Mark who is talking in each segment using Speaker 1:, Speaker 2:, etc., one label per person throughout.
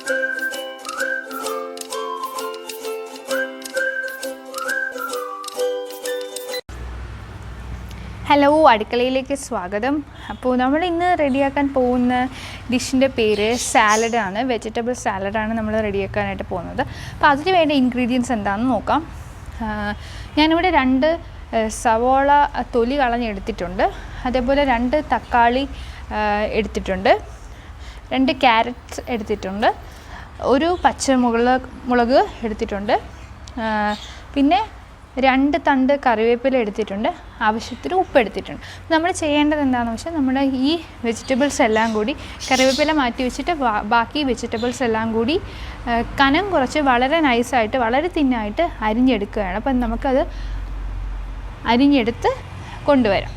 Speaker 1: Hello, അടുക്കളയിലേക്ക് സ്വാഗതം. അപ്പോൾ നമ്മൾ ഇന്ന് റെഡിയാക്കാൻ പോകുന്ന ഡിഷിൻ്റെ പേര് സാലഡാണ്. വെജിറ്റബിൾ സാലഡാണ് നമ്മൾ റെഡിയാക്കാനായിട്ട് പോകുന്നത്. അപ്പോൾ അതിന് വേണ്ട ഇൻഗ്രീഡിയൻസ് എന്താണെന്ന് നോക്കാം. ഞാനിവിടെ 2 സവോള തൊലി കളഞ്ഞെടുത്തിട്ടുണ്ട്. അതേപോലെ 2 തക്കാളി എടുത്തിട്ടുണ്ട്, 2 ക്യാരറ്റ്സ് എടുത്തിട്ടുണ്ട്, 1 പച്ചമുളക് എടുത്തിട്ടുണ്ട്, പിന്നെ 2 തണ്ട് കറിവേപ്പില എടുത്തിട്ടുണ്ട്, ആവശ്യത്തിന് ഉപ്പ് എടുത്തിട്ടുണ്ട്. നമ്മൾ ചെയ്യേണ്ടത് എന്താണെന്ന് വെച്ചാൽ നമ്മുടെ ഈ വെജിറ്റബിൾസ് എല്ലാം കൂടി കറിവേപ്പില മാറ്റി വെച്ചിട്ട് ബാക്കി വെജിറ്റബിൾസ് എല്ലാം കൂടി കനം കുറച്ച് വളരെ നൈസായിട്ട് വളരെ തിന്നായിട്ട് അരിഞ്ഞെടുക്കുകയാണ്. അപ്പം നമുക്കത് അരിഞ്ഞെടുത്ത് കൊണ്ടുവരാം.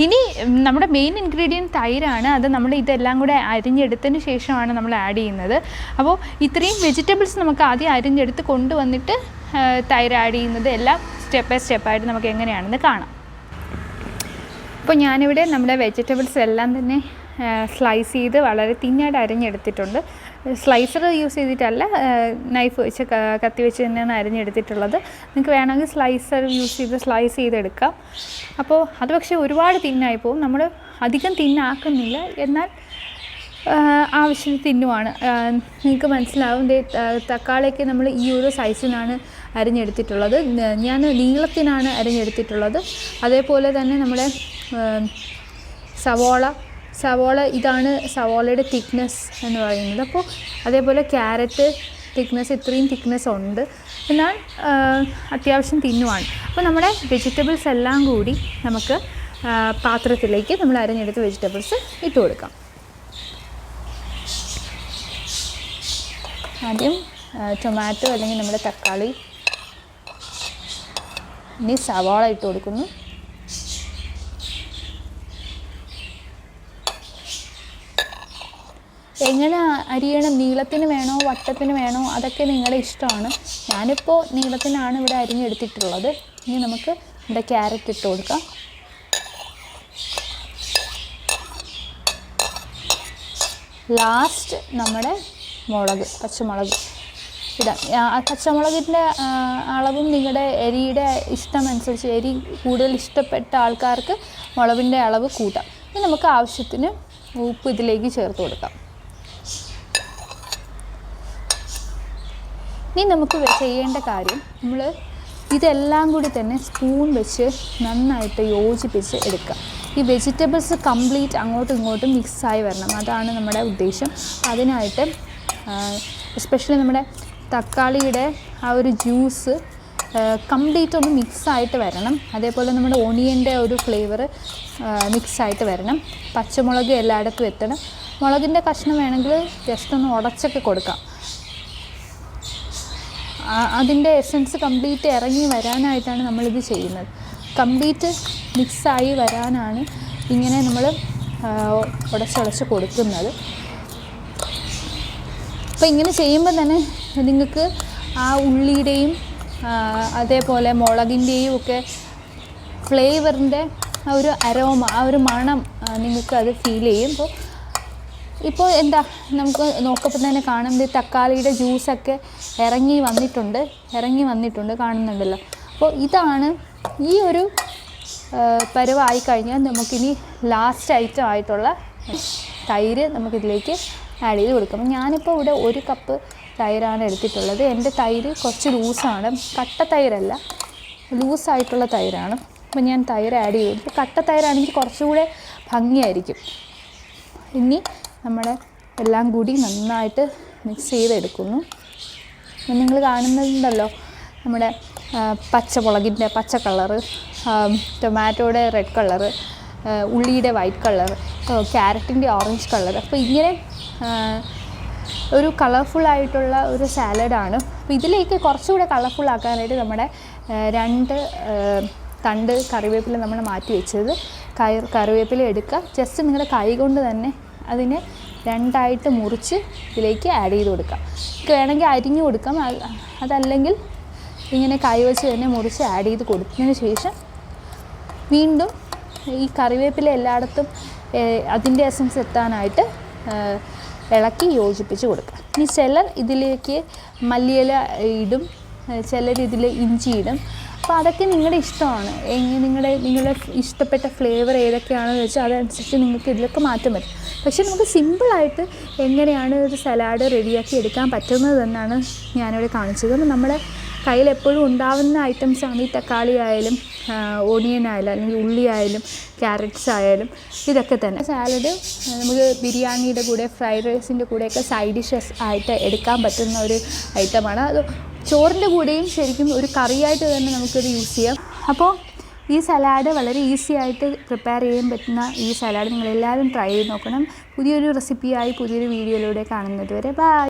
Speaker 1: ഇനി നമ്മുടെ മെയിൻ ഇൻഗ്രീഡിയൻറ്റ് തൈരാണ്. അത് നമ്മൾ ഇതെല്ലാം കൂടെ അരിഞ്ഞെടുത്തതിന് ശേഷമാണ് നമ്മൾ ആഡ് ചെയ്യുന്നത്. അപ്പോൾ ഇത്രയും വെജിറ്റബിൾസ് നമുക്ക് ആദ്യം അരിഞ്ഞെടുത്ത് കൊണ്ടുവന്നിട്ട് തൈര് ആഡ് ചെയ്യുന്നത് എല്ലാം സ്റ്റെപ്പ് ബൈ സ്റ്റെപ്പായിട്ട് നമുക്ക് എങ്ങനെയാണെന്ന് കാണാം. അപ്പോൾ ഞാനിവിടെ നമ്മുടെ വെജിറ്റബിൾസ് എല്ലാം തന്നെ സ്ലൈസ് ചെയ്ത് വളരെ തിന്നായിട്ട് അരിഞ്ഞെടുത്തിട്ടുണ്ട്. സ്ലൈസർ യൂസ് ചെയ്തിട്ടല്ല, നൈഫ് വെച്ച് കത്തി വെച്ച് തന്നെയാണ് അരിഞ്ഞെടുത്തിട്ടുള്ളത്. നിങ്ങൾക്ക് വേണമെങ്കിൽ സ്ലൈസർ യൂസ് ചെയ്ത് സ്ലൈസ് ചെയ്തെടുക്കാം. അപ്പോൾ അത് പക്ഷേ ഒരുപാട് തിന്നായി പോകും. നമ്മൾ അധികം തിന്നാക്കുന്നില്ല, എന്നാൽ ആവശ്യത്തിന് തിന്നുമാണ്. നിങ്ങൾക്ക് മനസ്സിലാവും. തക്കാളിയൊക്കെ നമ്മൾ ഈ ഒരു സൈസിനാണ് അരിഞ്ഞെടുത്തിട്ടുള്ളത്. ഞാൻ നീളത്തിനാണ് അരിഞ്ഞെടുത്തിട്ടുള്ളത്. അതേപോലെ തന്നെ നമ്മുടെ സവോള ഇതാണ് സവോളയുടെ തിക്നെസ് എന്ന് പറയുന്നത്. അപ്പോൾ അതേപോലെ ക്യാരറ്റ് തിക്നെസ് ഇത്രയും തിക്നെസ് ഉണ്ട്, എന്നാൽ അത്യാവശ്യം തിന്നുമാണ്. അപ്പോൾ നമ്മുടെ വെജിറ്റബിൾസ് എല്ലാം കൂടി നമുക്ക് പാത്രത്തിലേക്ക് നമ്മൾ അരിഞ്ഞെടുത്ത വെജിറ്റബിൾസ് ഇട്ട് കൊടുക്കാം. ആദ്യം ടൊമാറ്റോ അല്ലെങ്കിൽ നമ്മുടെ തക്കാളി, ഇനി സവാള ഇട്ട് കൊടുക്കുന്നു. എങ്ങനെ അരിയണം, നീളത്തിന് വേണോ വട്ടത്തിന് വേണോ അതൊക്കെ നിങ്ങളുടെ ഇഷ്ടമാണ്. ഞാനിപ്പോൾ നീളത്തിനാണ് ഇവിടെ അരിഞ്ഞെടുത്തിട്ടുള്ളത്. ഇനി നമുക്ക് ഇവിടെ ക്യാരറ്റ് ഇട്ട് കൊടുക്കാം. ലാസ്റ്റ് നമ്മുടെ പച്ചമുളക് ഇടാം. പച്ചമുളകിൻ്റെ അളവും നിങ്ങളുടെ എരിയുടെ ഇഷ്ടമനുസരിച്ച്, എരി കൂടുതൽ ഇഷ്ടപ്പെട്ട ആൾക്കാർക്ക് മുളകിൻ്റെ അളവ് കൂട്ടാം. ഇനി നമുക്ക് ആവശ്യത്തിന് ഉപ്പ് ഇതിലേക്ക് ചേർത്ത് കൊടുക്കാം. ഇനി നമുക്ക് ചെയ്യേണ്ട കാര്യം, നമ്മൾ ഇതെല്ലാം കൂടി തന്നെ സ്പൂൺ വെച്ച് നന്നായിട്ട് യോജിപ്പിച്ച് എടുക്കുക. ഈ വെജിറ്റബിൾസ് കംപ്ലീറ്റ് അങ്ങോട്ടും ഇങ്ങോട്ടും മിക്സായി വരണം, അതാണ് നമ്മുടെ ഉദ്ദേശം. അതിനായിട്ട് എസ്പെഷ്യലി നമ്മുടെ തക്കാളിയുടെ ആ ഒരു ജ്യൂസ് കംപ്ലീറ്റ് ഒന്ന് മിക്സായിട്ട് വരണം. അതേപോലെ നമ്മുടെ ഓണിയൻ്റെ ഒരു ഫ്ലേവർ മിക്സായിട്ട് വരണം. പച്ചമുളക് എല്ലായിടത്തും എത്തണം. മുളകിൻ്റെ കഷ്ണം വേണമെങ്കിൽ ജസ്റ്റ് ഒന്ന് ഉടച്ചൊക്കെ കൊടുക്കാം. അതിൻ്റെ എസൻസ് കംപ്ലീറ്റ് ഇറങ്ങി വരാനായിട്ടാണ് നമ്മളിത് ചെയ്യുന്നത്. കംപ്ലീറ്റ് മിക്സായി വരാനാണ് ഇങ്ങനെ നമ്മൾ ഉടച്ച് കൊടുക്കുന്നത്. അപ്പോൾ ഇങ്ങനെ ചെയ്യുമ്പോൾ തന്നെ നിങ്ങൾക്ക് ആ ഉള്ളിയുടെയും അതേപോലെ മുളകിൻ്റെയും ഒക്കെ ഫ്ലേവറിൻ്റെ ആ ഒരു അരോമ, ആ ഒരു മണം നിങ്ങൾക്കത് ഫീൽ ചെയ്യും. ഇപ്പോൾ എന്താ നമുക്ക് നോക്കുമ്പോൾ തന്നെ കാണുന്നത് തക്കാളിയുടെ ജ്യൂസൊക്കെ ഇറങ്ങി വന്നിട്ടുണ്ട് കാണുന്നുണ്ടല്ലോ. അപ്പോൾ ഇതാണ് ഈ ഒരു പരുവായി കഴിഞ്ഞാൽ നമുക്കിനി ലാസ്റ്റ് ഐറ്റം ആയിട്ടുള്ള തൈര് നമുക്കിതിലേക്ക് ആഡ് ചെയ്ത് കൊടുക്കാം. ഞാനിപ്പോൾ ഇവിടെ 1 കപ്പ് തൈരാണ് എടുത്തിട്ടുള്ളത്. എൻ്റെ തൈര് കുറച്ച് ലൂസാണ്, കട്ട തൈരല്ല, ലൂസായിട്ടുള്ള തൈരാണ്. അപ്പോൾ ഞാൻ തൈര് ആഡ് ചെയ്തു. ഇപ്പോൾ കട്ട തൈരാണെങ്കിൽ കുറച്ചുകൂടെ ഭംഗിയായിരിക്കും. ഇനി നമ്മുടെ എല്ലാം കൂടി നന്നായിട്ട് മിക്സ് ചെയ്തെടുക്കുന്നു. നിങ്ങൾ കാണുന്നുണ്ടല്ലോ നമ്മുടെ പച്ചമുളകിൻ്റെ പച്ച കളറ്, ടൊമാറ്റോയുടെ റെഡ് കളറ്, ഉള്ളിയുടെ വൈറ്റ് കളർ, ക്യാരറ്റിൻ്റെ ഓറഞ്ച് കളർ. അപ്പോൾ ഇങ്ങനെ ഒരു കളർഫുള്ളായിട്ടുള്ള ഒരു സാലഡാണ്. അപ്പോൾ ഇതിലേക്ക് കുറച്ചുകൂടെ കളർഫുള്ളാക്കാനായിട്ട് നമ്മുടെ 2 തണ്ട് കറിവേപ്പില നമ്മൾ മാറ്റി വെച്ചത് കറിവേപ്പില എടുക്കുക. ജസ്റ്റ് നിങ്ങളുടെ കൈ കൊണ്ട് തന്നെ അതിനെ 2ആയിട്ട് മുറിച്ച് ഇതിലേക്ക് ആഡ് ചെയ്ത് കൊടുക്കാം. വേണമെങ്കിൽ അരിഞ്ഞു കൊടുക്കാം, അതല്ലെങ്കിൽ ഇങ്ങനെ കൈ വെച്ച് തന്നെ മുറിച്ച് ആഡ് ചെയ്ത് കൊടുത്തതിന് ശേഷം വീണ്ടും ഈ കറിവേപ്പില എല്ലായിടത്തും അതിൻ്റെ എസൻസ് എത്താനായിട്ട് ഇളക്കി യോജിപ്പിച്ച് കൊടുക്കുക. ഇനി ചിലർ ഇതിലേക്ക് മല്ലിയില ഇടും, ചിലർ ഇതിൽ ഇഞ്ചി ഇടും. അപ്പോൾ അതൊക്കെ നിങ്ങളുടെ ഇഷ്ടമാണ്. നിങ്ങളുടെ ഇഷ്ടപ്പെട്ട ഫ്ലേവർ ഏതൊക്കെയാണെന്ന് വെച്ചാൽ അതനുസരിച്ച് നിങ്ങൾക്ക് ഇതിലൊക്കെ മാറ്റം വരും. പക്ഷേ നമുക്ക് സിമ്പിളായിട്ട് എങ്ങനെയാണ് ഒരു സലാഡ് റെഡിയാക്കി എടുക്കാൻ പറ്റുന്നത് എന്നാണ് ഞാനിവിടെ കാണിച്ചത്. അപ്പോൾ നമ്മുടെ കയ്യിൽ എപ്പോഴും ഉണ്ടാവുന്ന ഐറ്റംസാണ് ഈ തക്കാളി ആയാലും ഓണിയൻ ആയാലും അല്ലെങ്കിൽ ഉള്ളി ആയാലും ക്യാരറ്റ്സ് ആയാലും ഇതൊക്കെ തന്നെ. സാലഡ് നമുക്ക് ബിരിയാണിയുടെ കൂടെ ഫ്രൈഡ് റൈസിൻ്റെ കൂടെയൊക്കെ സൈഡ് ഡിഷസ് ആയിട്ട് എടുക്കാൻ പറ്റുന്ന ഒരു ഐറ്റമാണ്. അത് ചോറിൻ്റെ കൂടെയും ശരിക്കും ഒരു കറിയായിട്ട് തന്നെ നമുക്കത് യൂസ് ചെയ്യാം. അപ്പോൾ ഈ സലാഡ് വളരെ ഈസി ആയിട്ട് പ്രിപ്പയർ ചെയ്യാൻ പറ്റുന്ന ഈ സലാഡ് നിങ്ങളെല്ലാവരും ട്രൈ ചെയ്ത് നോക്കണം. പുതിയൊരു റെസിപ്പിയായി പുതിയൊരു വീഡിയോയിലൂടെ കാണുന്നത് വരെ ബൈ.